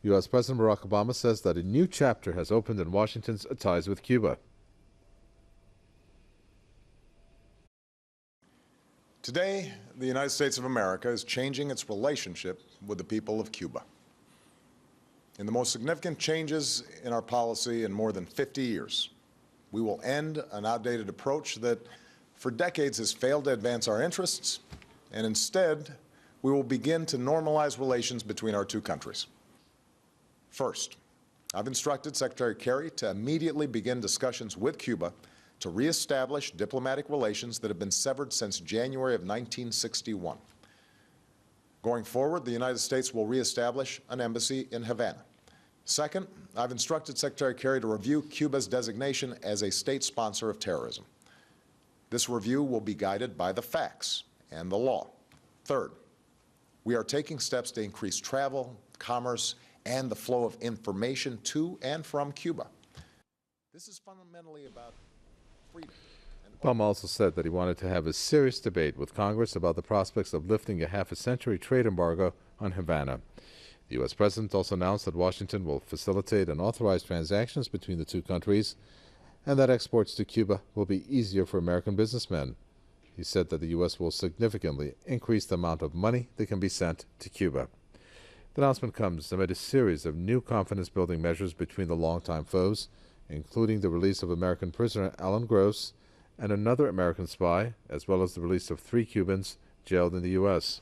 U.S. President Barack Obama says that a new chapter has opened in Washington's ties with Cuba. Today, the United States of America is changing its relationship with the people of Cuba. In the most significant changes in our policy in more than 50 years, we will end an outdated approach that for decades has failed to advance our interests, and instead, we will begin to normalize relations between our two countries. First, I've instructed Secretary Kerry to immediately begin discussions with Cuba to reestablish diplomatic relations that have been severed since January of 1961. Going forward, the United States will reestablish an embassy in Havana. Second, I've instructed Secretary Kerry to review Cuba's designation as a state sponsor of terrorism. This review will be guided by the facts and the law. Third, we are taking steps to increase travel, commerce, and the flow of information to and from Cuba. This is fundamentally about freedom. Obama also said that he wanted to have a serious debate with Congress about the prospects of lifting a half-a-century trade embargo on Havana. The U.S. President also announced that Washington will facilitate and authorize transactions between the two countries and that exports to Cuba will be easier for American businessmen. He said that the U.S. will significantly increase the amount of money that can be sent to Cuba. The announcement comes amid a series of new confidence-building measures between the longtime foes, including the release of American prisoner Alan Gross and another American spy, as well as the release of 3 Cubans jailed in the U.S.